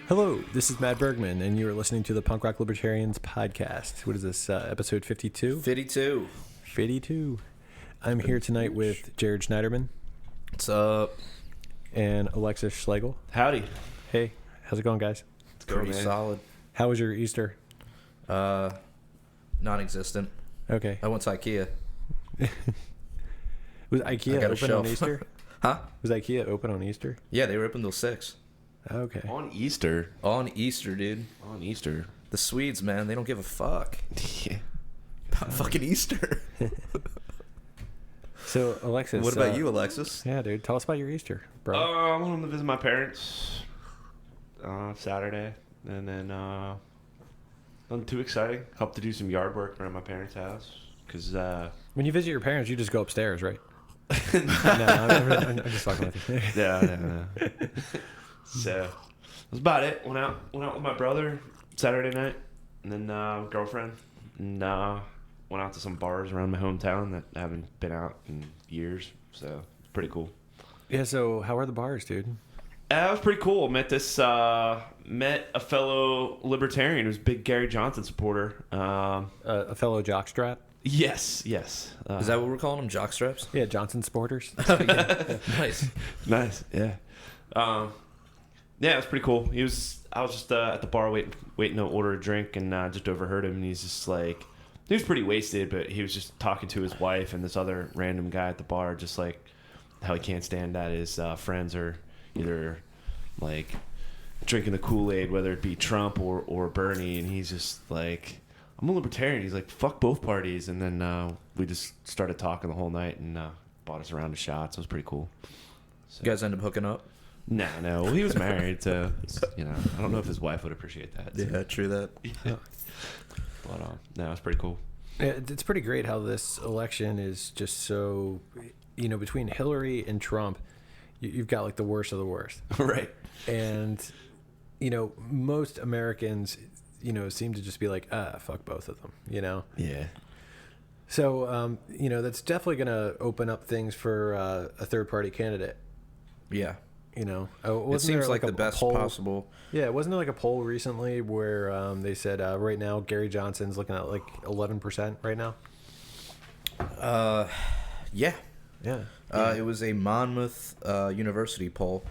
Hello, this is Matt Bergman, and you are listening to the Punk Rock Libertarians podcast. What is this, episode 52? 52. 52. I'm here tonight with Jared Schneiderman. What's up? And Alexis Schlegel. Howdy. Hey, how's it going, guys? It's pretty solid. How was your Easter? Non-existent. Okay. I went to IKEA. Was IKEA open on Easter? Huh? Was IKEA open on Easter? Yeah, they were open till 6. Okay. On Easter. On Easter, dude. On Easter. The Swedes, man, they don't give a fuck. Yeah. About fucking Easter. So, Alexis. What about you, Alexis? Yeah, dude. Tell us about your Easter, bro. I went to visit my parents Saturday. And then nothing too exciting. Helped to do some yard work around my parents' house. Because when you visit your parents, you just go upstairs, right? No, I'm just fucking with you. No. So that's about it. Went out with my brother Saturday night, and then girlfriend, and went out to some bars around my hometown that I haven't been out in years. So it's pretty cool. Yeah. So how are the bars, dude? That was pretty cool. Met a fellow libertarian who's a big Gary Johnson supporter. A fellow jockstrap. Yes. Is that what we're calling them? Jockstraps? Yeah, Johnson supporters. Oh, yeah. Nice. Yeah. Yeah, it was pretty cool. I was just at the bar waiting to order a drink, and just overheard him, and he's just like, he was pretty wasted, but he was just talking to his wife and this other random guy at the bar, just like how he can't stand that his friends are either like drinking the Kool-Aid, whether it be Trump or Bernie, and he's just like, I'm a libertarian. He's like, fuck both parties, and then we just started talking the whole night and bought us a round of shots. It was pretty cool. So. You guys end up hooking up? No. Well, he was married, so I don't know if his wife would appreciate that. So. Yeah, true that. Yeah. But no, it's pretty cool. Yeah, it's pretty great how this election is just so, between Hillary and Trump, you've got like the worst of the worst. Right. And, most Americans, seem to just be like, fuck both of them, Yeah. So, that's definitely going to open up things for a third-party candidate. Yeah. Wasn't it seems there like the best poll, possible. Yeah, wasn't there like a poll recently where they said right now Gary Johnson's looking at like 11% right now? Yeah. Yeah. It was a Monmouth University poll,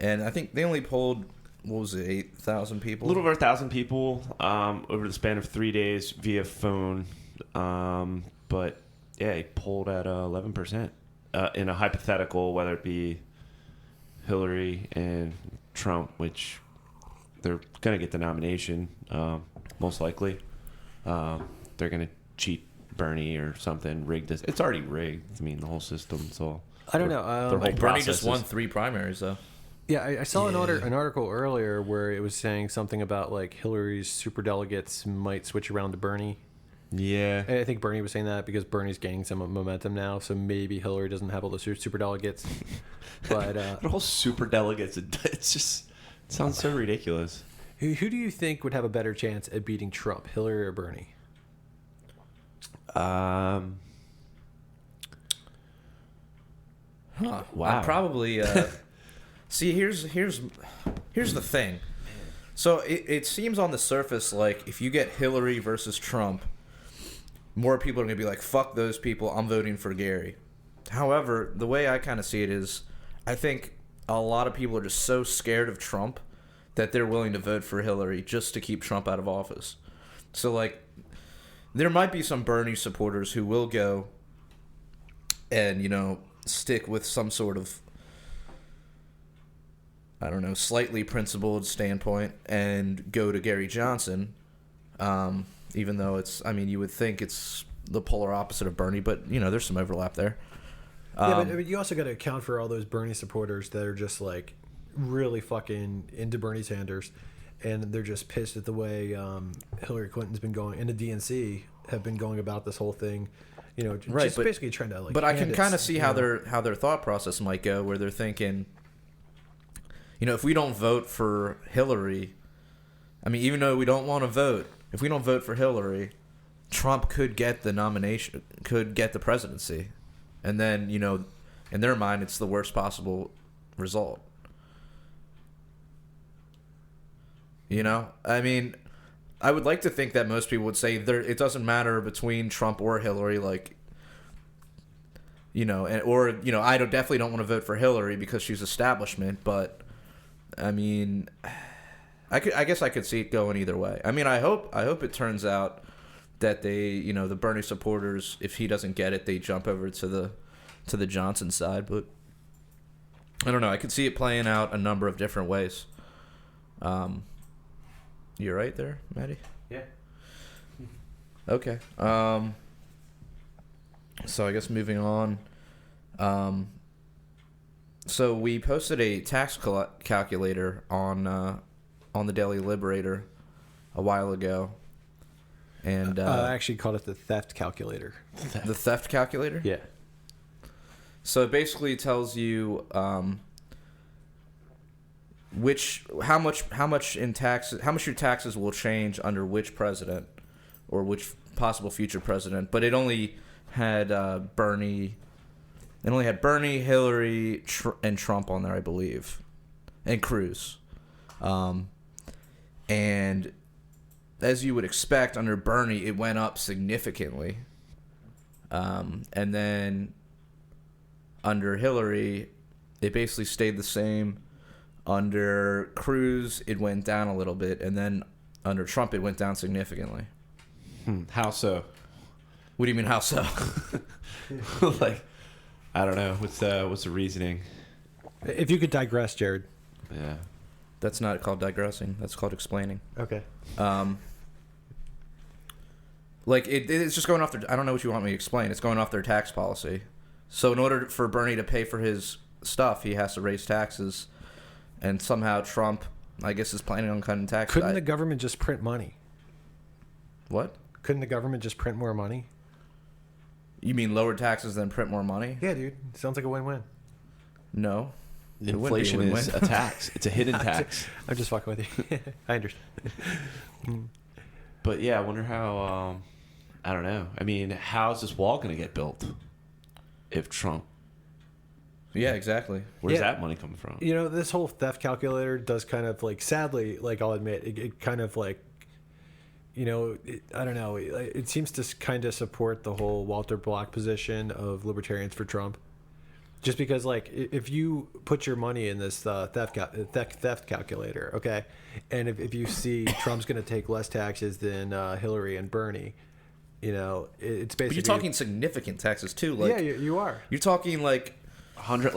and I think they only polled, what was it, 8,000 people? A little over 1,000 people over the span of 3 days via phone. But yeah, he polled at 11% in a hypothetical, whether it be Hillary and Trump, which they're going to get the nomination, most likely. They're going to cheat Bernie or something, rig this. It's already rigged. I mean, the whole system's all... I don't know. Bernie just won 3 primaries, though. Yeah, I saw an article earlier where it was saying something about like Hillary's superdelegates might switch around to Bernie. Yeah. I think Bernie was saying that because Bernie's gaining some momentum now, so maybe Hillary doesn't have all the superdelegates. But the whole superdelegates, it sounds so ridiculous. Who do you think would have a better chance at beating Trump, Hillary or Bernie? Wow. Wow. Probably. See, here's the thing. So it seems on the surface like if you get Hillary versus Trump, more people are going to be like, fuck those people, I'm voting for Gary. However, the way I kind of see it is, I think a lot of people are just so scared of Trump that they're willing to vote for Hillary just to keep Trump out of office. So, like, there might be some Bernie supporters who will go and, stick with some sort of, I don't know, slightly principled standpoint and go to Gary Johnson, even though you would think it's the polar opposite of Bernie, but, there's some overlap there. Yeah, but you also got to account for all those Bernie supporters that are just, like, really fucking into Bernie Sanders, and they're just pissed at the way Hillary Clinton's been going, and the DNC have been going about this whole thing, right, just basically trying to, like... But I can kind of see how their thought process might go, where they're thinking... if we don't vote for Hillary, even though we don't want to vote, if we don't vote for Hillary, Trump could get the nomination, could get the presidency. And then, in their mind, it's the worst possible result. You know, I mean, I would like to think that most people would say it doesn't matter between Trump or Hillary, like, you know, I definitely don't want to vote for Hillary because she's establishment, but I mean, I guess I could see it going either way. I mean, I hope it turns out that they, you know, the Bernie supporters, if he doesn't get it, they jump over to the Johnson side, but I don't know. I could see it playing out a number of different ways. You're right there, Maddie? Yeah. Okay. So I guess moving on. So we posted a tax calculator on the Daily Liberator a while ago. And I actually called it the theft calculator. The theft calculator? Yeah. So it basically tells you how much your taxes will change under which president or which possible future president. But it only had Bernie, Hillary, and Trump on there, I believe, and Cruz. And as you would expect, under Bernie, it went up significantly. And then under Hillary, it basically stayed the same. Under Cruz, it went down a little bit, and then under Trump, it went down significantly. How so? What do you mean, how so? Like, I don't know. What's the reasoning? If you could digress, Jared. Yeah. That's not called digressing. That's called explaining. Okay. Like, it's just going off their... I don't know what you want me to explain. It's going off their tax policy. So in order for Bernie to pay for his stuff, he has to raise taxes. And somehow Trump, I guess, is planning on cutting taxes. Couldn't the government just print money? What? Couldn't the government just print more money? You mean lower taxes than print more money? Yeah, dude. Sounds like a win-win. No. Inflation is a tax. It's a hidden tax. I'm just fucking with you. I understand. But yeah, I wonder how. I don't know. I mean, how's this wall going to get built if Trump? Yeah, exactly. Where's that money coming from? You know, this whole theft calculator does kind of like, sadly, like I'll admit, it kind of like, you know, I don't know. It seems to kind of support the whole Walter Block position of libertarians for Trump. Just because, like, if you put your money in this theft calculator, okay, and if you see Trump's going to take less taxes than Hillary and Bernie, you know, it's basically... But you're talking significant taxes, too. Like, yeah, you are. You're talking, like... 100.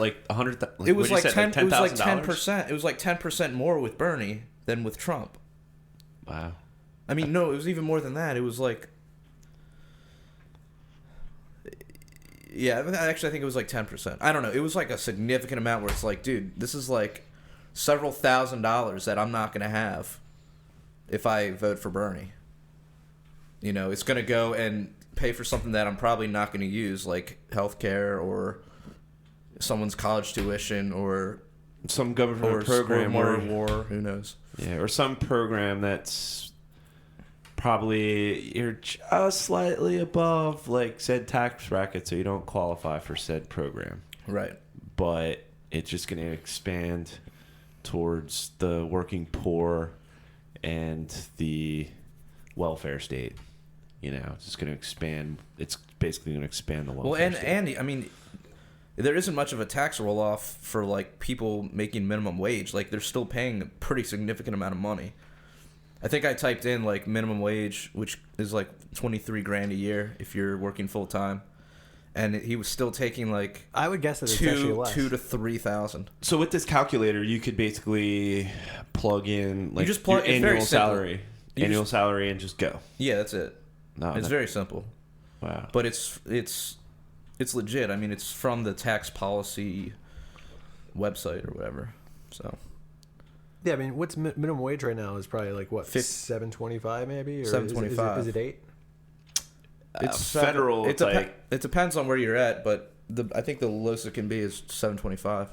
It was like 10. It was like $10,000. 10%. It was like 10% more with Bernie than with Trump. Wow. I mean, no, it was even more than that. It was like, yeah, actually, I think it was like 10%. I don't know. It was like a significant amount where it's like, dude, this is like several $1,000s that I'm not gonna have if I vote for Bernie. You know, it's gonna go and pay for something that I'm probably not gonna use, like healthcare or someone's college tuition or some government program or or war, who knows? Yeah, or some program that's probably you're just slightly above like said tax bracket, so you don't qualify for said program. Right. But it's just going to expand towards the working poor and the welfare state. You know, it's just going to expand. It's basically going to expand the welfare state. Well, and I mean, there isn't much of a tax roll-off for, like, people making minimum wage. Like, they're still paying a pretty significant amount of money. I think I typed in, like, minimum wage, which is, like, $23,000 a year if you're working full-time. And he was still taking, like... I would guess that it's actually less. $2,000 to $3,000. So with this calculator, you could basically plug in, like, you just plug, your annual salary. Annual salary and just go. Yeah, that's it. No, it's very simple. Wow. But it's legit. I mean, it's from the tax policy website or whatever. So yeah, I mean, what's minimum wage right now is probably like what, $7.25 maybe, or $7.25. Is it $8? It's federal. It depends on where you're at, but I think the lowest it can be is $7.25.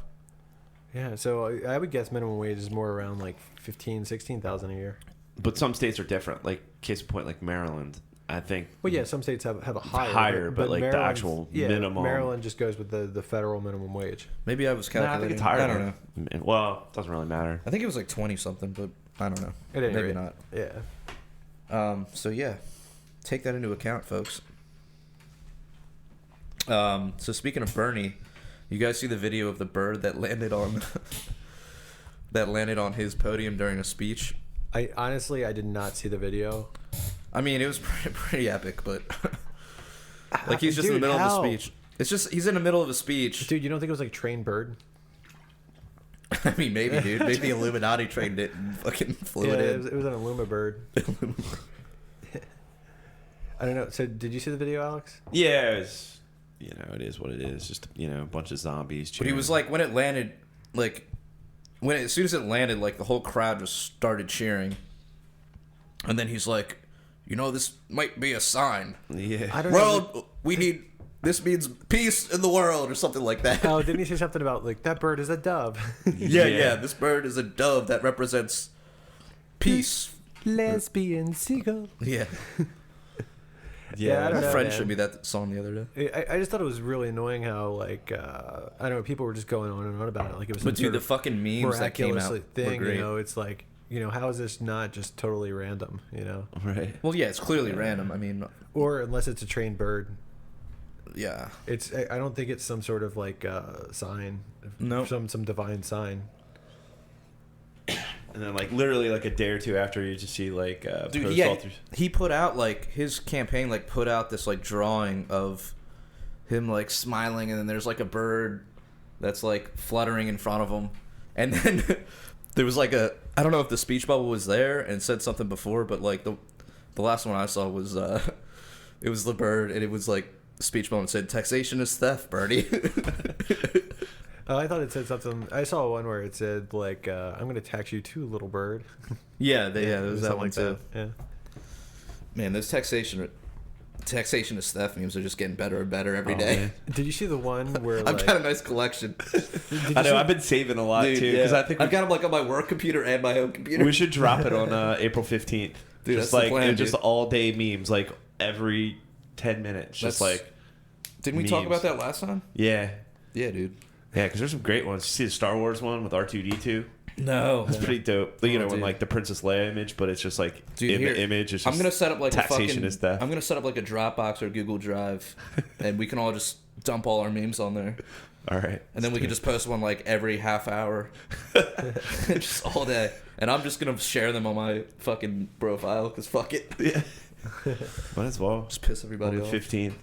Yeah, so I would guess minimum wage is more around like $15,000, $16,000 a year. But some states are different. Like case in point, like Maryland, I think. Well, yeah, some states have a Higher, but like the Maryland's- actual yeah, minimum. Maryland just goes with the federal minimum wage. Maybe I was Nah, I calculating. think it's higher. I don't know. Well, it doesn't really matter. I think it was like 20 something, but I don't know. At any Maybe rate. not. Yeah. So yeah, take that into account, folks. So speaking of Bernie, you guys see the video of the bird that landed on his podium during a speech? I honestly did not see the video. I mean, it was pretty epic, but like he's just in the Dude, middle how? of the speech. It's just he's in the middle of a speech. Dude, you don't think it was like a trained bird? I mean, maybe, dude. Maybe the Illuminati trained it and fucking flew Yeah, it it in. was an Illuma bird. I don't know. So, did you see the video, Alex? Yeah, it's, it is what it is. Just a bunch of zombies. But he was like, when it landed, like as soon as it landed, like the whole crowd just started cheering. And then he's like, this might be a sign. yeah. I don't know. World, this means peace in the world or something like that. Oh, didn't he say something about like that bird is a dove? Yeah. This bird is a dove that represents peace. Lesbian seagull. Yeah. Yeah, I don't My know, friend man. showed me that song the other day. I just thought it was really annoying how like I don't know, people were just going on and on about it like it was some But dude, sort the of fucking memes that came out miraculously were thing. great. It's like how is this not just totally random? Right. Well, yeah, it's clearly random. I mean, Or unless it's a trained bird. yeah. I don't think it's some sort of like sign. Nope. Some divine sign. And then like literally like a day or two after, you just see like Dude, posts yeah, all through. he put out like his campaign like put out this like drawing of him like smiling, and then there's like a bird that's like fluttering in front of him, and then there was like I don't know if the speech bubble was there and said something before, but like the last one I saw was it was the bird, and it was like speech bubble said taxation is theft, Bernie. Oh, I thought it said something. I saw one where it said like I'm going to tax you too, little bird. yeah, there was that something one like too. that. Yeah. Man, those taxation is theft memes are just getting better and better every Oh, day. man. Did you see the one where I've like, got a nice collection. I know. I've been saving a lot Dude, too yeah. because I think I've got them like on my work computer and my home computer. we should drop it on April 15th. Dude, just that's the like plan, just dude. all day memes, like every 10 minutes. Just That's- like Didn't we talk memes. about that last time? yeah, Dude. because there's some great ones. You see the Star Wars one with R2D2. No. It's pretty dope. When dude. like the Princess Leia image, but it's just like Dude, here, image. It's I'm just gonna set up like taxation a fucking, is theft. I'm gonna set up like a Dropbox or Google Drive, and we can all just dump all our memes on there, All right, and then we can just post one like every half hour, just all day. And I'm just gonna share them on my fucking profile because fuck it, yeah. Might as well. just piss On everybody the off. 15th,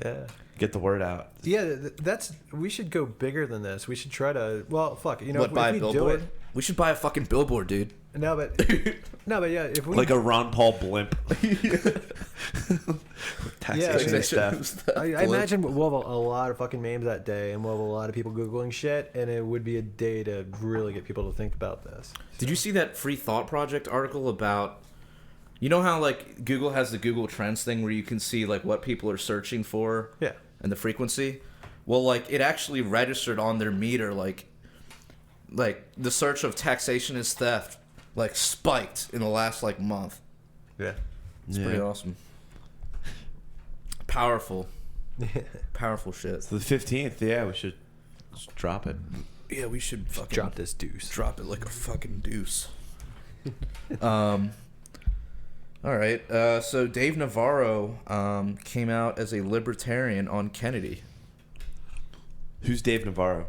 yeah. get the word out. Yeah, that's. We should go bigger than this. We should try to. Well, fuck. What, if buy a we do billboard? it. We should buy a fucking billboard, dude. No, but yeah. If we Like a Ron Paul blimp. Taxation is theft. I imagine we'll have a lot of fucking memes that day, and we'll have a lot of people googling shit, and it would be a day to really get people to think about this. Did you see that Free Thought Project article about? You know how like Google has the Google Trends thing where you can see like what people are searching for, Yeah. and the frequency. Well, like it actually registered on their meter, like the search of taxation is theft, like spiked in the last like month. Yeah. It's pretty awesome. Powerful shit. So the 15th, yeah, we should just drop it. Yeah, we should fucking Drop this deuce. drop it like a fucking deuce. All right. So Dave Navarro came out as a libertarian on Kennedy. Who's Dave Navarro?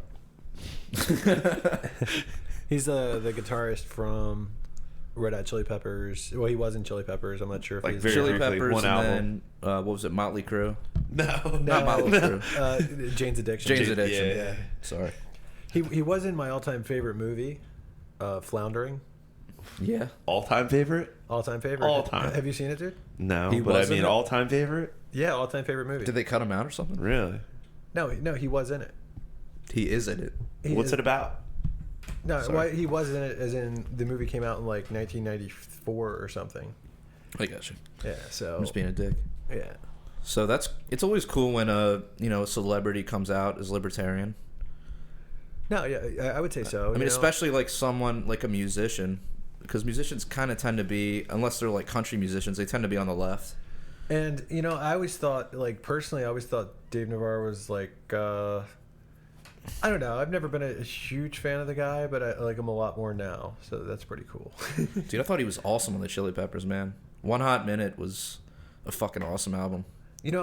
He's the guitarist from Red Hot Chili Peppers. Well, he was in Chili Peppers. I'm not sure if Like he's very Chili briefly, Peppers, one and album. then what was it? Motley Crue. No, Not Motley Crue. Jane's Addiction. Jane's Addiction. yeah. Sorry. He was in my all-time favorite movie, Floundering. Yeah. All-time favorite? All-time favorite. All time. Have you seen it, dude? No, He but I was in mean it? all-time favorite? Yeah, all-time favorite movie. Did they cut him out or something? Really? No, he was in it. He is in it. What's it about? No, Sorry. why he was in it as in the movie came out in like 1994 or something. I got you. Yeah, so I'm just being a dick. yeah. So it's always cool when a celebrity comes out as libertarian. No, yeah, I would say so. I mean, especially like someone like a musician, because musicians kind of tend to be, unless they're like country musicians, they tend to be on the left. And I always thought, like, personally, I always thought Dave Navarro was like, I don't know. I've never been a huge fan of the guy, but I like him a lot more now. So that's pretty cool. Dude, I thought he was awesome on the Chili Peppers, man. One Hot Minute was a fucking awesome album. I'm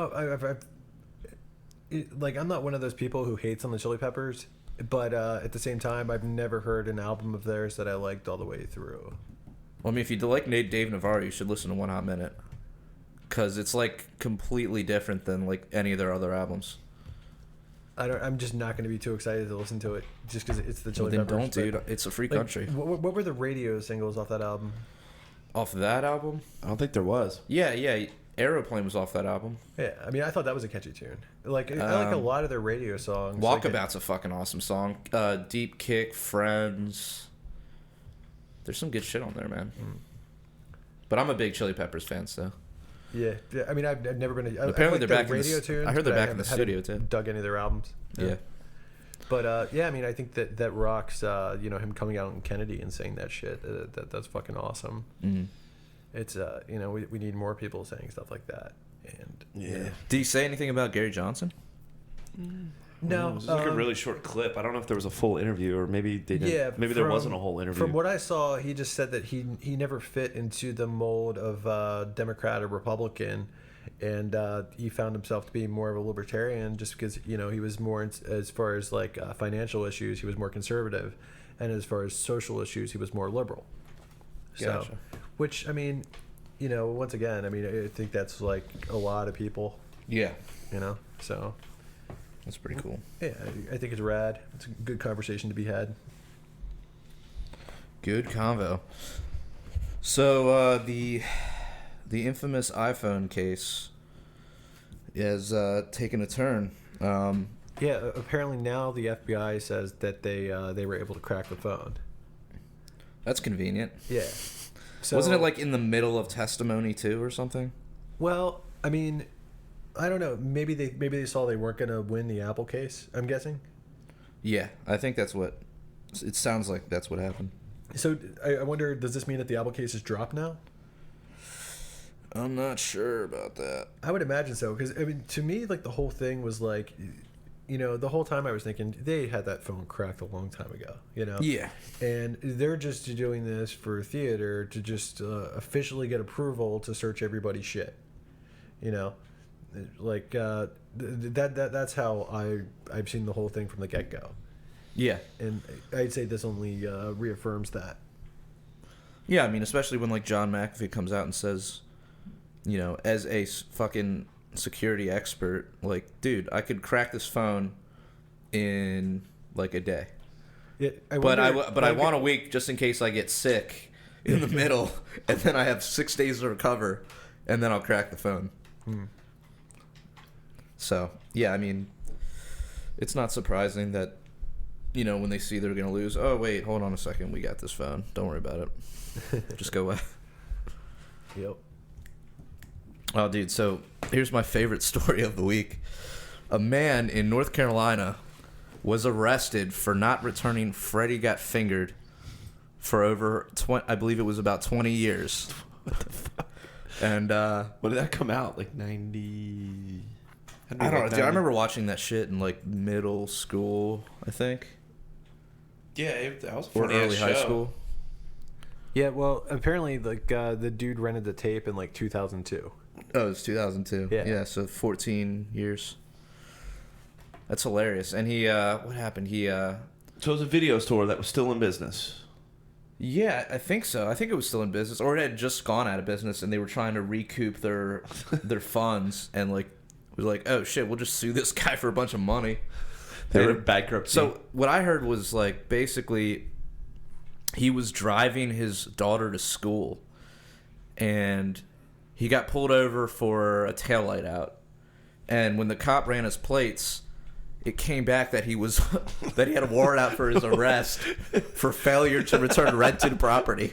not one of those people who hates on the Chili Peppers, but at the same time, I've never heard an album of theirs that I liked all the way through. Well, I mean, if you like Dave Navarro, you should listen to One Hot Minute. Because it's, like, completely different than, like, any of their other albums. I'm just not going to be too excited to listen to it just because it's the Chili Peppers. Then Peppers. don't, dude. It's a free country. What were the radio singles off that album? Off that album? I don't think there was. Yeah. Aeroplane was off that album. Yeah, I mean, I thought that was a catchy tune. Like, I like a lot of their radio songs. Walkabout's a fucking awesome song. Deep Kick, Friends. There's some good shit on there, man. But I'm a big Chili Peppers fan, so. Yeah. I mean, I've never been. Apparently, they're back in radio the tunes. I heard they're but back in the studio too. Dug any of their albums? Yeah. But yeah, I mean, I think that rocks. Him coming out in Kennedy and saying that shit. That's fucking awesome. Mm-hmm. It's we need more people saying stuff like that. And Yeah. Did he say anything about Gary Johnson? No, It was like a really short clip. I don't know if there was a full interview or maybe they didn't. Yeah, maybe there wasn't a whole interview. From what I saw, he just said that he never fit into the mold of Democrat or Republican, and he found himself to be more of a libertarian just because he was more as far as like financial issues, he was more conservative, and as far as social issues, he was more liberal. Gotcha. So, which I mean, once again, I mean, I think that's like a lot of people. Yeah. So. That's pretty cool. Yeah, I think it's rad. It's a good conversation to be had. Good convo. So the infamous iPhone case has taken a turn. Yeah, apparently now the FBI says that they were able to crack the phone. That's convenient. Yeah. So, wasn't it like in the middle of testimony too, or something? Well, I mean, I don't know. Maybe they saw they weren't going to win the Apple case. I'm guessing. Yeah, I think that's what. It sounds like that's what happened. So I wonder, does this mean that the Apple case is dropped now? I'm not sure about that. I would imagine so, because I mean, to me, like the whole thing was like, the whole time I was thinking they had that phone cracked a long time ago. Yeah. And they're just doing this for theater to just officially get approval to search everybody's shit. Like that's how I've seen the whole thing from the get-go. Yeah. And I'd say this only reaffirms that. Yeah, I mean, especially when like John McAfee comes out and says, as a fucking security expert, like, dude, I could crack this phone in like a day. Yeah, I want a week just in case I get sick in the middle, and then I have 6 days to recover, and then I'll crack the phone. So, yeah, I mean, it's not surprising that, when they see they're going to lose, oh, wait, hold on a second, we got this phone. Don't worry about it. Just go away. Yep. Oh, dude, so here's my favorite story of the week. A man in North Carolina was arrested for not returning Freddie Got Fingered for over, I believe it was about 20 years. What the fuck? And, when did that come out? Like 90... I don't know, dude. I remember watching that shit in like middle school, I think. Yeah, that was a or funny early high show. school. Yeah, well, apparently, like the dude rented the tape in like 2002. Oh, it was 2002. Yeah. So 14 years. That's hilarious. And he, what happened? He, So it was a video store that was still in business. Yeah, I think so. I think it was still in business, or it had just gone out of business, and they were trying to recoup their funds, and like was like, oh shit, we'll just sue this guy for a bunch of money. They were in bankruptcy. So what I heard was like basically he was driving his daughter to school, and he got pulled over for a taillight out, and when the cop ran his plates, it came back that he was that he had a warrant out for his arrest for failure to return rented property.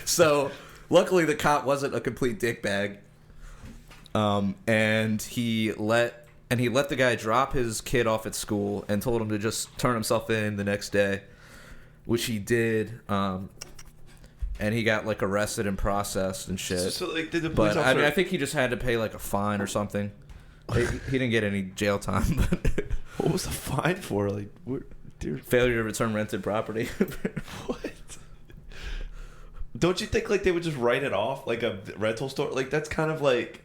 So luckily the cop wasn't a complete dickbag. And he let the guy drop his kid off at school and told him to just turn himself in the next day, which he did. and he got like arrested and processed and shit. So like, did the police But officer... I mean, I think he just had to pay like a fine or something. He didn't get any jail time. But what was the fine for? Like, failure to return rented property. what? Don't you think like they would just write it off like a rental store? Like that's kind of like.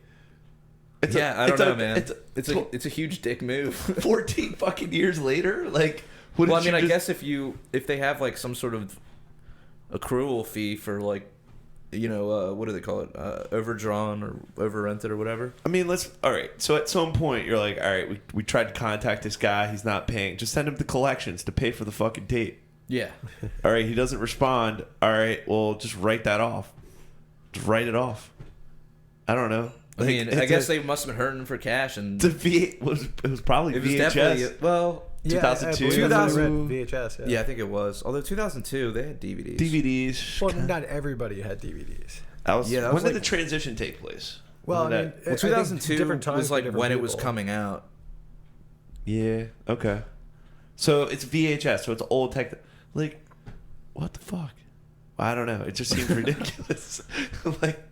I don't know, man. It's a huge dick move. 14 fucking years later, like. Well, I mean, I guess if they have like some sort of accrual fee for like, what do they call it? Overdrawn or over rented or whatever. I mean, all right. So at some point you're like, all right, we tried to contact this guy. He's not paying. Just send him to collections to pay for the fucking tape. Yeah. All right. He doesn't respond. All right. Well, just write that off. Just write it off. I don't know. I mean, I guess they must have been hurting for cash, and it was probably it was VHS. definitely 2002. 2000 VHS. Yeah, I think it was. Although 2002, they had DVDs. DVDs. Well, not everybody had DVDs. When was did like- the transition take place? Well, I mean, I think 2002 different times was for like different when it was people. coming out. Yeah. Okay. So it's VHS. So it's old tech. Like, what the fuck? I don't know. It just seems ridiculous. Like,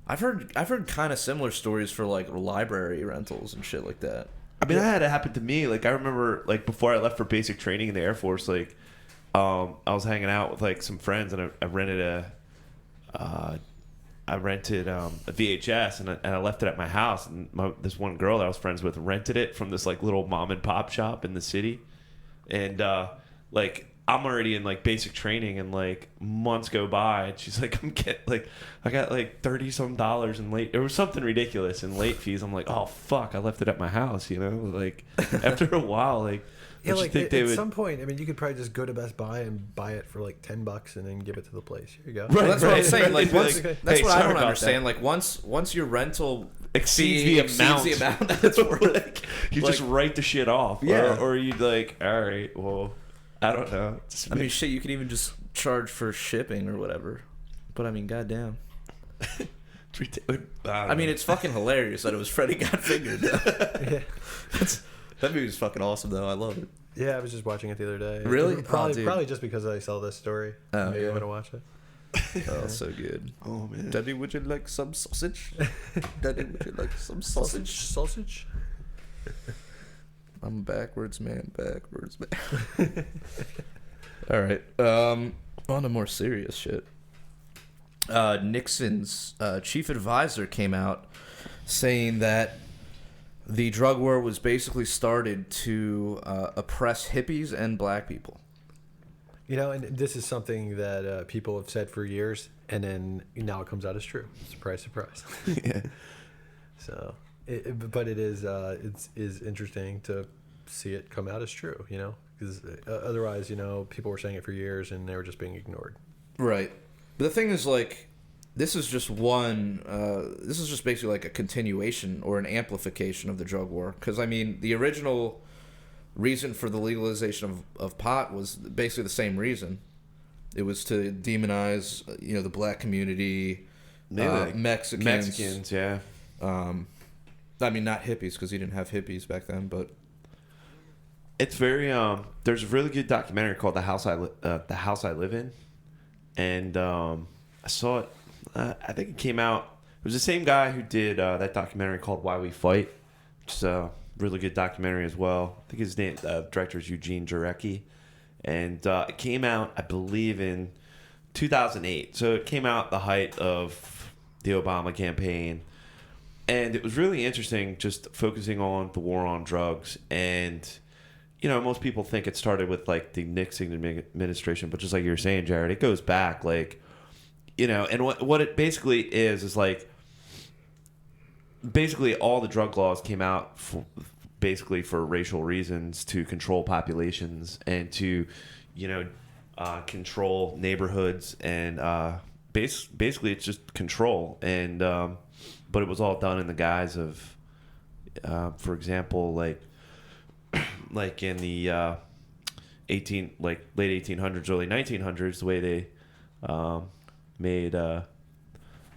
I've heard kind of similar stories for like library rentals and shit like that. I mean, I had it happen to me. Like, I remember, like, before I left for basic training in the Air Force, like, I was hanging out with like some friends, and I rented a VHS, and I left it at my house. And this one girl that I was friends with rented it from this like little mom and pop shop in the city, and like. I'm already in like basic training, and like months go by, and she's like, I got like $30-some in late. It was something ridiculous in late fees. I'm like, oh fuck, I left it at my house, Like after a while, like Yeah, don't you like think at some point, I mean, you could probably just go to Best Buy and buy it for like $10 and then give it to the place. Here you go. Right, Well, that's what I'm saying. Like, They'd be once, like, that's "Hey, what I sorry don't about understand. that." Like, once your rental exceeds fee the amount that's worth. Like, you Like- just write the shit off, Yeah. or you'd like, all right, well, I don't know. I mean, shit, you can even just charge for shipping or whatever. But I mean, goddamn. I mean, it's fucking hilarious that it was Freddie Got Fingered. Yeah. That movie's fucking awesome, though. I love it. Yeah, I was just watching it the other day. Really? Probably, Oh, dude. probably just because I saw this story. Oh, Maybe yeah. I'm gonna watch it. Oh, so good. oh man, Daddy, would you like some sausage? Daddy, would you like some sausage? Sausage. I'm backwards, man. All right. On to more serious shit. Nixon's chief advisor came out saying that the drug war was basically started to oppress hippies and black people. And this is something that people have said for years, and then now it comes out as true. Surprise, surprise. yeah. So, but it is interesting to see it come out as true, because otherwise, people were saying it for years and they were just being ignored. Right. But the thing is, like, this is just this is just basically like a continuation or an amplification of the drug war. Because, I mean, the original reason for the legalization of pot was basically the same reason. It was to demonize, the black community, Mexicans, yeah. I mean, not hippies, because he didn't have hippies back then, but It's very there's a really good documentary called The House I Live In, and I saw it. I think it came out. It was the same guy who did that documentary called Why We Fight, which is a really good documentary as well. I think his name director is Eugene Jarecki, and it came out, I believe, in 2008. So it came out the height of the Obama campaign. And it was really interesting just focusing on the war on drugs. And, most people think it started with, like, the Nixon administration. But just like you were saying, Jared, it goes back, like, and what it basically is like, basically all the drug laws came out for racial reasons, to control populations and to, control neighborhoods. And basically it's just control. And but it was all done in the guise of, for example, like in the late 1800s, early 1900s, the way they made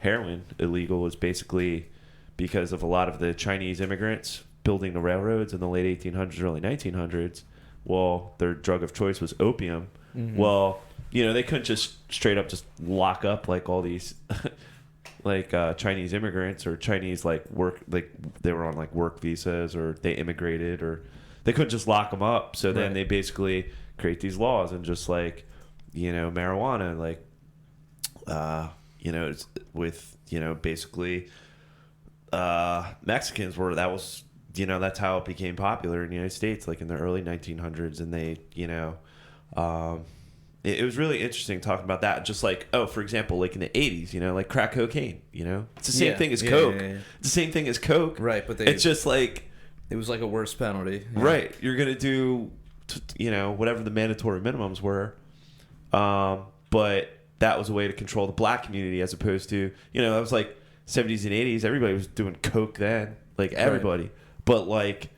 heroin illegal was basically because of a lot of the Chinese immigrants building the railroads in the late 1800s, early 1900s. Well, their drug of choice was opium. Mhm. Well, they couldn't just straight up just lock up like all these like Chinese immigrants or Chinese like work, like they were on like work visas or they immigrated, or they couldn't just lock them up. So then they basically create these laws and just like, marijuana, like, it's with, basically Mexicans were, that was, that's how it became popular in the United States, like in the early 1900s. And they, it was really interesting talking about that. Just like, for example, like in the 80s, like crack cocaine, it's the same thing as Coke. Yeah. It's the same thing as Coke. Right, but it's just like... It was like a worse penalty. Yeah. Right. You're going to do, whatever the mandatory minimums were. But that was a way to control the black community as opposed to, that was like 70s and 80s. Everybody was doing Coke then. Like everybody. Right. But like...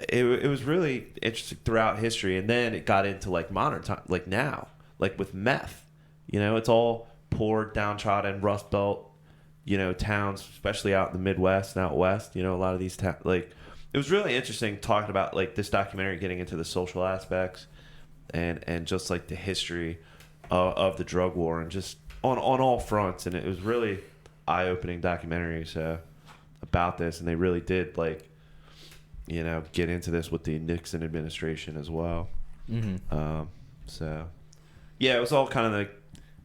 It was really interesting throughout history, and then it got into like modern time, like now, like with meth. It's all poor, downtrodden, Rust Belt, towns, especially out in the Midwest and out west. A lot of these towns. Like, it was really interesting talking about like this documentary, getting into the social aspects, and just like the history of the drug war, and just on all fronts. And it was really eye-opening documentary about this, and they really did like. Get into this with the Nixon administration as well. Mm-hmm. It was all kind of like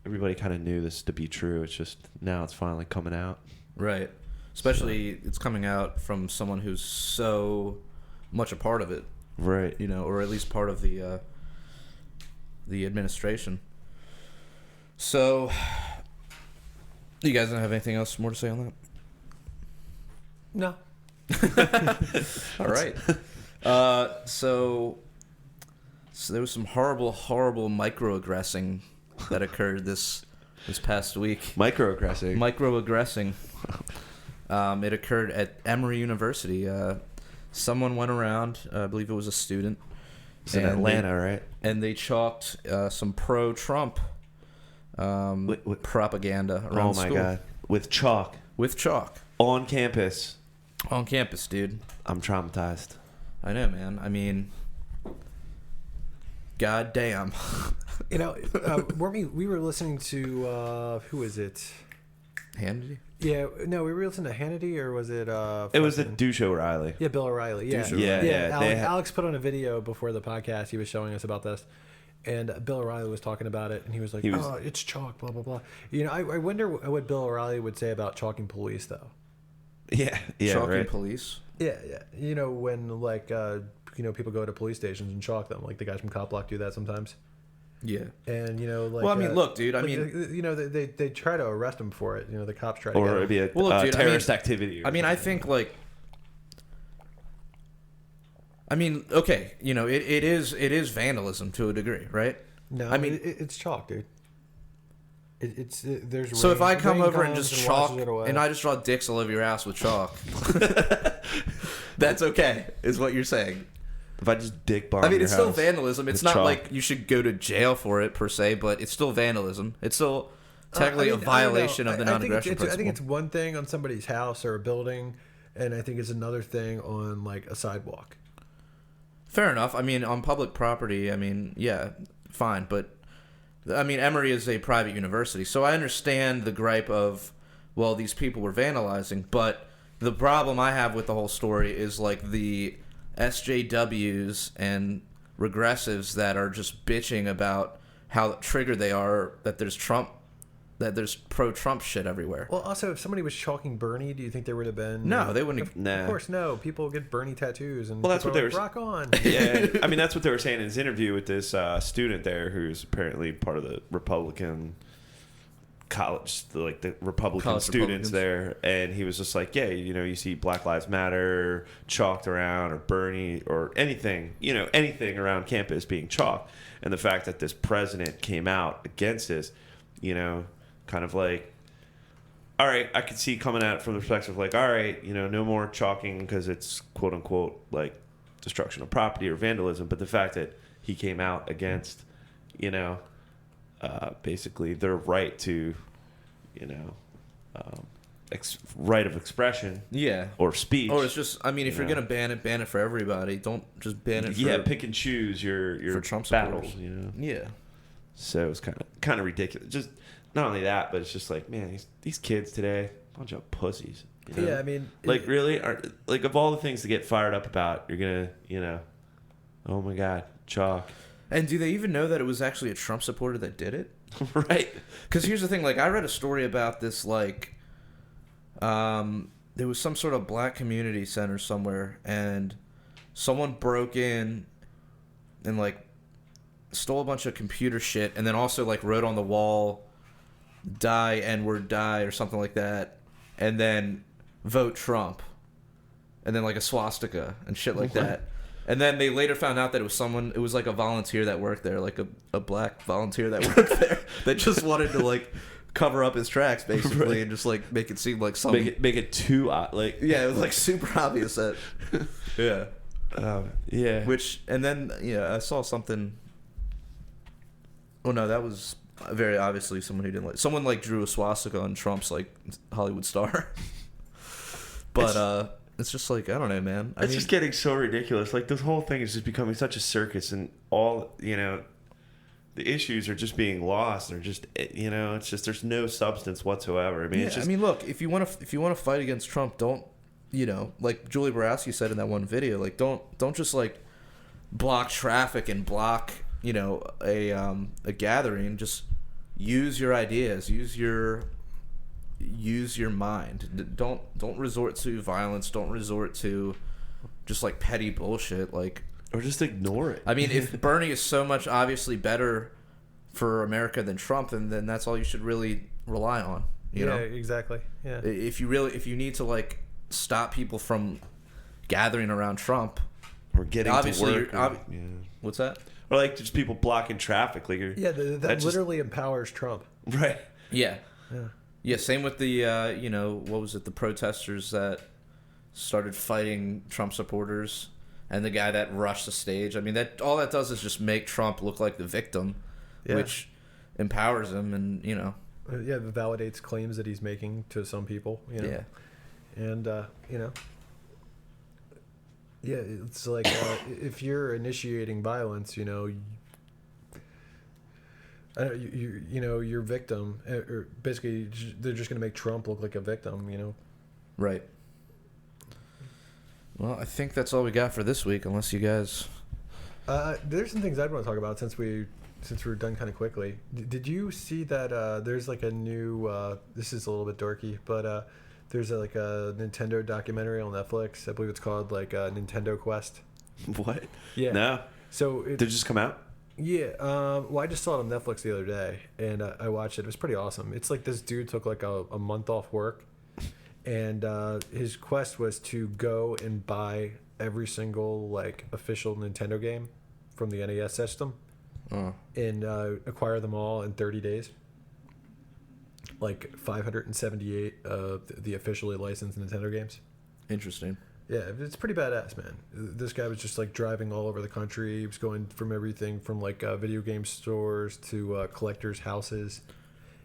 everybody kind of knew this to be true. It's just now it's finally coming out. Right. Especially it's coming out from someone who's so much a part of it. Right. Or at least part of the administration. So, you guys don't have anything else more to say on that? No. All right. So there was some horrible microaggressing that occurred this past week. Microaggressing. It occurred at Emory University. Someone went around, I believe it was a student. It's in Atlanta, right? And they chalked some pro-Trump propaganda around school. Oh my God. With chalk. On campus. On campus, dude. I'm traumatized. I know, man. I mean, god damn. We were listening to who is it? Hannity? Yeah, no, we were listening to Hannity, or was it? It was a douche O'Reilly. Yeah, Bill O'Reilly. Yeah, Alex put on a video before the podcast. He was showing us about this, and Bill O'Reilly was talking about it, and he was like, it's chalk, blah blah blah. I wonder what Bill O'Reilly would say about chalking police, though. Yeah, chalking police. Yeah. When like people go to police stations and chalk them, like the guys from Cop Block do that sometimes. Yeah. And like, well, I mean, look, dude. I mean, they try to arrest him for it. The cops try to. Or it'd be a terrorist activity. I mean, I think like. I mean, okay, it is vandalism to a degree, right? No, I mean it's chalk, dude. There's so if I come over and just chalk and I just draw dicks all over your ass with chalk, that's okay, is what you're saying. If I just dick bomb, it's still vandalism. It's not chalk. Like you should go to jail for it per se, but it's still vandalism. It's still technically a violation of the non-aggression principle. I think it's one thing on somebody's house or a building, and I think it's another thing on like a sidewalk. Fair enough. I mean, on public property, yeah, fine, but. Emory is a private university, so I understand the gripe of, well, these people were vandalizing, but the problem I have with the whole story is, like, the SJWs and regressives that are just bitching about how triggered they are that there's pro-Trump shit everywhere. Well, also, if somebody was chalking Bernie, do you think there would have been... No, they wouldn't have... Of course, no. People get Bernie tattoos, and that's what they were... Rock on! Yeah, that's what they were saying in his interview with this student there who's apparently part of the Republican college, like the Republican college students there, and he was just like, yeah, you see Black Lives Matter chalked around, or Bernie, or anything around campus being chalked, and the fact that this president came out against this, kind of like, all right, I could see coming at it from the perspective of like, all right, no more chalking because it's quote unquote like destruction of property or vandalism. But the fact that he came out against, basically their right to, right of expression. Yeah. Or speech. Or it's just, I mean, if you you're know. going to ban it for everybody. Don't just ban it for... Yeah, pick and choose your for Trump battles, supporters. you know. Yeah. So it's kind of ridiculous. Just not only that, but it's just like, man, these kids today, bunch of pussies. You know? Yeah, I mean, like really, like of all the things to get fired up about, you're gonna, you know, oh my God, chalk. And do they even know that it was actually a Trump supporter that did it? Right. Because here's the thing, like, I read a story about this, like, there was some sort of black community center somewhere, and someone broke in and, like, stole a bunch of computer shit, and then also, like, wrote on the wall, die, N-word, die, or something like that, and then vote Trump, and then, like, a swastika and shit like that. And then they later found out that it was like a volunteer that worked there, like a black volunteer that worked there that just wanted to like cover up his tracks basically, right. And just like make it seem like something. Make it too like yeah, it was like super obvious that yeah. Yeah. Which and then yeah, I saw something. Oh no, that was very obviously someone who didn't like someone like drew a swastika on Trump's like Hollywood star. But it's just like, I don't know, man. It's just getting so ridiculous. Like, this whole thing is just becoming such a circus, and all, you know, the issues are just being lost. They're just, you know, it's just, there's no substance whatsoever. I mean, it's just... I mean, look, if you want to fight against Trump, don't, you know, like Julie Borowski said in that one video, like, don't just, like, block traffic and block, you know, a gathering. Just use your ideas. Use your mind. Don't resort to violence. Don't resort to just like petty bullshit. Like, or just ignore it. I mean, if Bernie is so much obviously better for America than Trump, then that's all you should really rely on. You know? Exactly. Yeah. If you need to like stop people from gathering around Trump, or getting obviously to work. Yeah. What's that? Or like just people blocking traffic. Like, that literally empowers Trump. Right. Yeah. Yeah. Yeah, same with the, you know, what was it, the protesters that started fighting Trump supporters and the guy that rushed the stage. I mean, that all that does is just make Trump look like the victim, which empowers him and, you know. Yeah, it validates claims that he's making to some people, you know. Yeah. And, you know, yeah, it's like if you're initiating violence, you know, you know, your victim, or basically they're just going to make Trump look like a victim, you know. Right. Well, I think that's all we got for this week, unless you guys... there's some things I'd want to talk about since we're done kind of quickly. Did you see that there's like a new... this is a little bit dorky, but there's like a Nintendo documentary on Netflix. I believe it's called like Nintendo Quest. What? Yeah. No. So did it just come out? Yeah, well, I just saw it on Netflix the other day, and I watched it. It was pretty awesome. It's like this dude took like a month off work, and his quest was to go and buy every single like official Nintendo game from the NES system, and acquire them all in 30 days. Like 578 of the officially licensed Nintendo games. Interesting. Yeah, it's pretty badass, man. This guy was just like driving all over the country. He was going from everything from like video game stores to collectors' houses.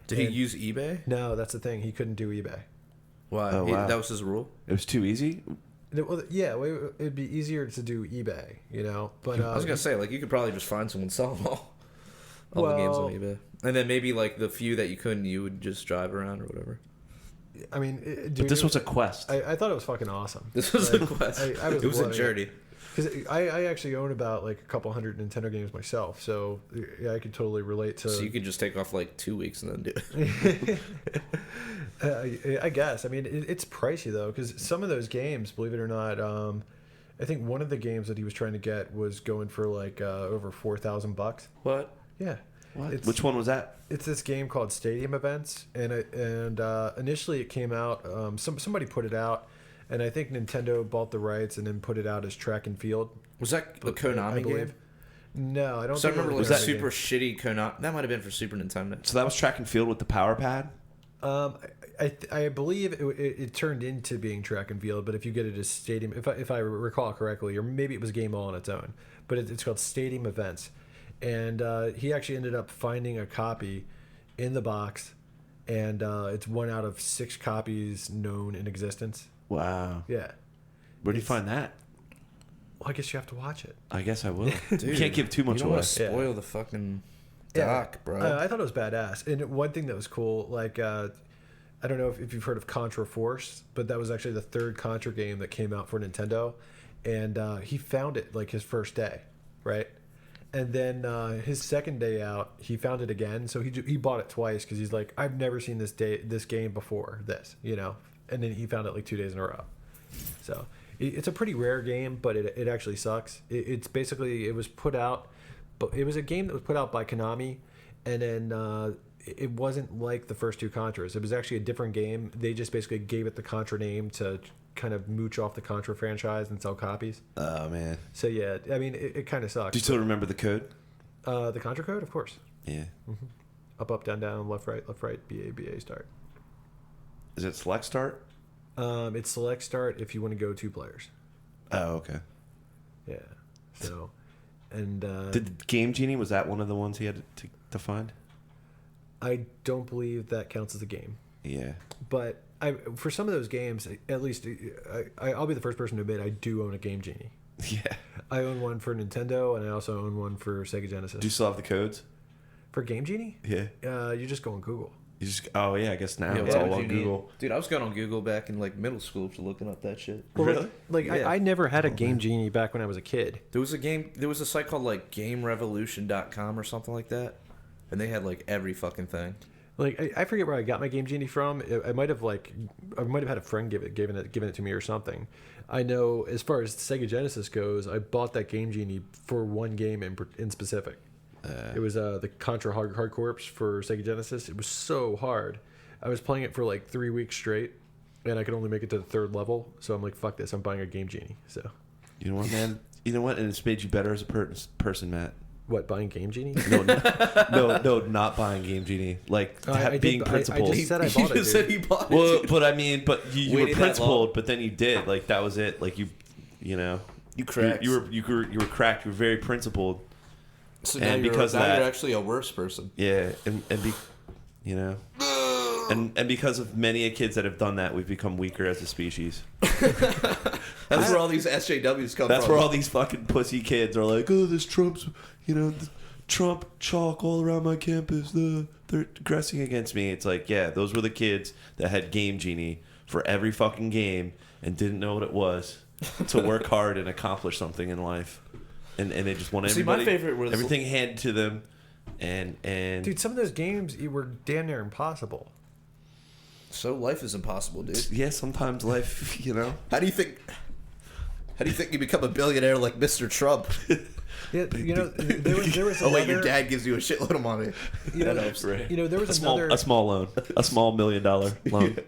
Did he use eBay? No, that's the thing. He couldn't do eBay. Why? Oh, wow. That was his rule? It was too easy? Well, yeah, it'd be easier to do eBay, you know. But I was gonna say, like, you could probably just find someone sell them all the games on eBay, and then maybe like the few that you couldn't, you would just drive around or whatever. I mean, dude, but this was a quest. I thought it was fucking awesome. This was a quest. It was a journey. Because I actually own about like a couple hundred Nintendo games myself, so yeah, I could totally relate to. So you could just take off like 2 weeks and then do it. I guess. I mean, it's pricey though, because some of those games, believe it or not, I think one of the games that he was trying to get was going for like over $4,000. What? Yeah. What? Which one was that? It's this game called Stadium Events, and initially it came out. Somebody put it out, and I think Nintendo bought the rights and then put it out as Track and Field. Was that a Konami game? No, I don't. So I remember was that super shitty Konami. That might have been for Super Nintendo. So that was Track and Field with the power pad. I believe it turned into being Track and Field, but if you get it as Stadium, if I recall correctly, or maybe it was a game all on its own, but it's called Stadium Events. And he actually ended up finding a copy in the box and it's 1 out of 6 copies known in existence. Wow. Yeah. Where do you find that? Well, I guess you have to watch it. I guess I will. Dude, you can't give too much you don't away. want to spoil the fucking doc, bro. I thought it was badass. And one thing that was cool, like, I don't know if you've heard of Contra Force, but that was actually the 3rd Contra game that came out for Nintendo. And he found it like his first day, right? And then his second day out, he found it again. So he bought it twice because he's like, I've never seen this game before this, you know? And then he found it like 2 days in a row. So it's a pretty rare game, but it actually sucks. It's basically, it was put out, but it was a game that was put out by Konami. And then it wasn't like the first 2 Contras. It was actually a different game. They just basically gave it the Contra name to kind of mooch off the Contra franchise and sell copies. Oh, man. So, yeah, I mean, it kind of sucks. Do you still remember the code? The Contra code, of course. Yeah. Mm-hmm. Up, down, down, left, right, BA, start. Is it select start? It's select start if you want to go 2 players. Oh, okay. Yeah. So, and... Did Game Genie, was that one of the ones he had to find? I don't believe that counts as a game. Yeah. But for some of those games, at least I'll be the first person to admit I do own a Game Genie. Yeah. I own one for Nintendo, and I also own one for Sega Genesis. Do you still have the codes? For Game Genie? Yeah. You just go on Google. You just, oh, yeah, I guess now Yeah, it's what all would on you Google. Dude, I was going on Google back in like middle school for looking up that shit. Well, Really? Like Yeah. I never had a Game Genie back when I was a kid. There was a site called like GameRevolution.com or something like that, and they had like every fucking thing. Like I forget where I got my Game Genie from. I might have had a friend given it to me or something. I know as far as Sega Genesis goes, I bought that Game Genie for one game in specific. It was the Contra Hard Corps for Sega Genesis. It was so hard. I was playing it for like 3 weeks straight, and I could only make it to the 3rd level. So I'm like, fuck this. I'm buying a Game Genie. So You know what, man? You know what? And it's made you better as a person, Matt. what, buying Game Genie? No, not buying Game Genie. Like being principled. I just said I bought it. He just said Dude. he bought it. Well, but I mean, but you were Waited that long? principled, but then you did. Like that was it. Like you know, You cracked. You were cracked. You were very principled. So and now because of you're that- actually a worse person. Yeah, you know, and because of many kids that have done that, we've become weaker as a species. That's where all these SJWs come That's from. where all these fucking pussy kids are like, oh, this Trump's, Trump chalk all around my campus. They're aggressing against me. It's like, yeah, those were the kids that had Game Genie for every fucking game and didn't know what it was to work hard and accomplish something in life. And they just want everybody, my favorite was everything handed to them. And Dude, some of those games were damn near impossible. So life is impossible, dude. yeah, sometimes life, How do you think you become a billionaire like Mr. Trump? Yeah, there was Oh wait, another, your dad gives you a shitload of money. That helps. right. there was a small loan, a small $1 million loan.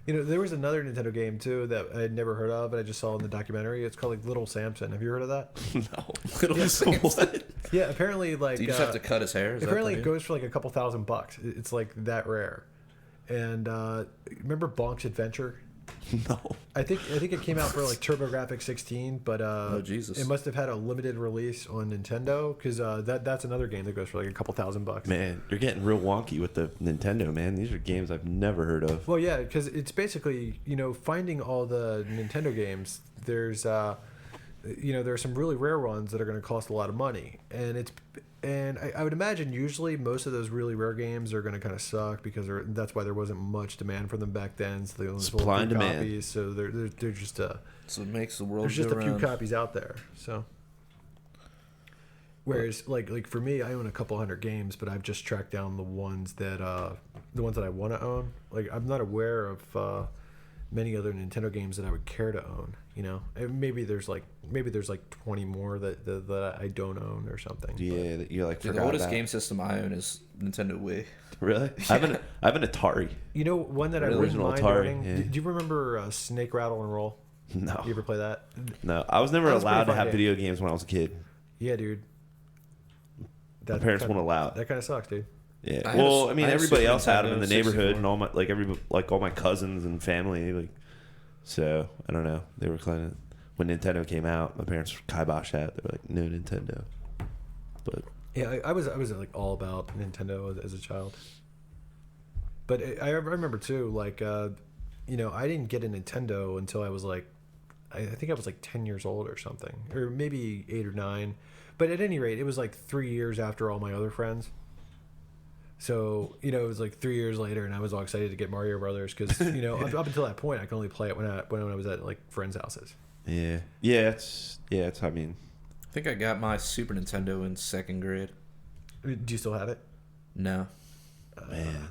There was another Nintendo game too that I had never heard of, and I just saw in the documentary. It's called like Little Samson. Have you heard of that? No. Little Samson. Yeah, apparently like Do you just have to cut his hair? Is that apparently the it name? goes for like a couple $1,000. It's like that rare. And remember Bonk's Adventure? No. I think it came out for like TurboGrafx 16, but Oh, Jesus. it must have had a limited release on Nintendo because that's another game that goes for like a couple $1,000. Man, you're getting real wonky with the Nintendo, man. These are games I've never heard of. Well, yeah, because it's basically finding all the Nintendo games. There's there are some really rare ones that are going to cost a lot of money, and I would imagine usually most of those really rare games are going to kind of suck because that's why there wasn't much demand for them back then. So they only sold Supply and few demand. copies. So they're just So it makes the world there's just go a few round. copies out there. So whereas like for me, I own a couple hundred games, but I've just tracked down the ones that I want to own. Like I'm not aware of many other Nintendo games that I would care to own. And maybe there's like 20 more that I don't own or something. Yeah, that you like Dude, forgot the oldest about. game system I own is Nintendo Wii. Really? I have an Atari. One that I Really? wouldn't Original mind Atari, owning. yeah. Do you remember Snake Rattle and Roll? No. You ever play that? No, I was never That was a allowed pretty to have fun video games when I was a kid. Yeah, dude. My parents kinda- won't allow it. That kind of sucks, dude. Yeah. I had Well, a- I mean, I had a everybody Super else had them in the Nintendo neighborhood, 64. and all my cousins and family, so I don't know. They were kind of when Nintendo came out, my parents kiboshed that. They were like, no Nintendo. But Yeah, I was like all about Nintendo as a child. But I remember too, like, you know, I didn't get a Nintendo until I was like, I think I was like 10 years old or something, or maybe 8 or 9. But at any rate, it was like 3 years after all my other friends. So, you know, it was like 3 years later, and I was all excited to get Mario Brothers because, you know, up until that point, I could only play it when I was at like friends' houses. Yeah, it's I mean, I think I got my Super Nintendo in 2nd grade. Do you still have it? No. man.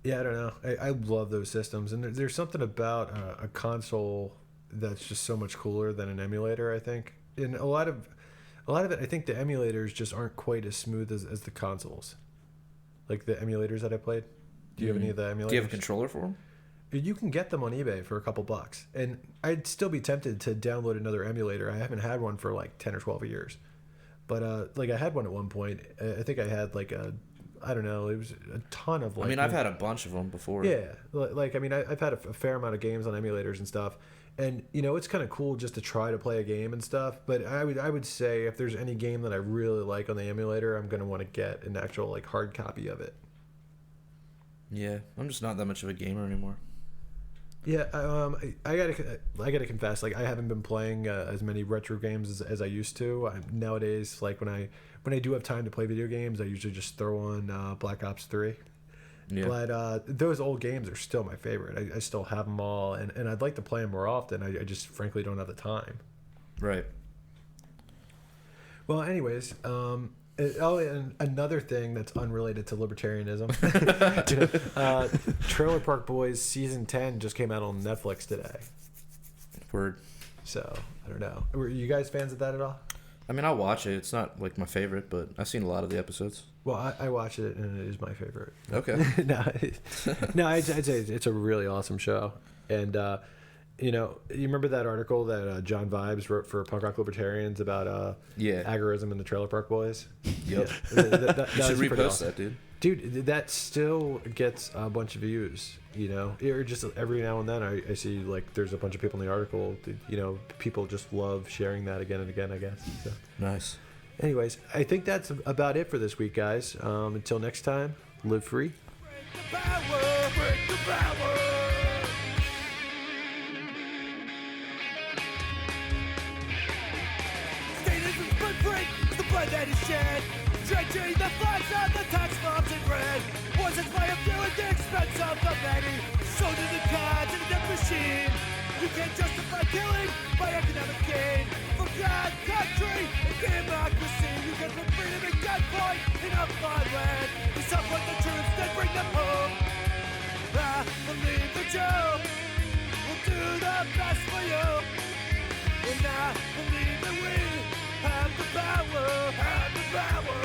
Yeah, I don't know. I love those systems, and there's something about a console that's just so much cooler than an emulator. I think, and a lot of it, I think the emulators just aren't quite as smooth as the consoles. Like the emulators that I played. Do you have any of the emulators? Do you have a controller for them? You can get them on eBay for a couple bucks, and I'd still be tempted to download another emulator. I haven't had one for like 10 or 12 years, but like I had one at one point. I think I had like I don't know, it was a ton of like. I mean, I've had a bunch of them before. Yeah, like I mean, I've had a fair amount of games on emulators and stuff, and you know, it's kind of cool just to try to play a game and stuff. But I would say if there's any game that I really like on the emulator, I'm gonna want to get an actual like hard copy of it. Yeah, I'm just not that much of a gamer anymore. Yeah, I gotta confess, like I haven't been playing as many retro games as I used to. Nowadays, like when I do have time to play video games, I usually just throw on Black Ops 3. Yeah. But those old games are still my favorite. I still have them all, and I'd like to play them more often. I just frankly don't have the time. Right. Well, anyways, and another thing that's unrelated to libertarianism, Trailer Park Boys season 10 just came out on Netflix today. Word. So I don't know. Were you guys fans of that at all? I mean, I'll watch it. It's not like my favorite, but I've seen a lot of the episodes. Well, I watch it and it is my favorite. Okay. no, I'd say it's a really awesome show. And you know, you remember that article that John Vibes wrote for Punk Rock Libertarians about agorism in the Trailer Park Boys? Yep. Yeah, You should repost awesome. that, dude. Dude, that still gets a bunch of views, you know? Or just every now and then I see, like, there's a bunch of people in the article, you know, people just love sharing that again and again, I guess. So. Nice. Anyways, I think that's about it for this week, guys. Until next time, live free. Break the power, break the power. Statism's blood break is the blood that is shed. Drenching the flags of the tax bombs in red. Poisons by a few at the expense of the many. Sold to the gods in a death machine. You can't justify killing by economic gain. For God, country, and democracy. You can put freedom and gunpoint in a fine land. You support the troops, then bring them home. I believe that you will do the best for you. And I believe that we have the power, have the power.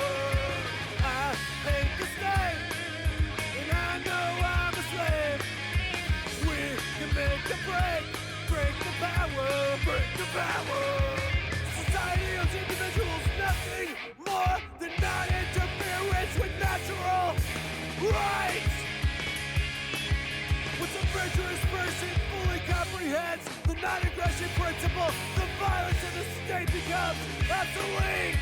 I hate the state, and I know I'm a slave. We can make the break the power, break the power. Society owes individuals nothing more than non-interference with natural rights. Once a virtuous person fully comprehends the non-aggression principle, the violence of the state becomes obsolete.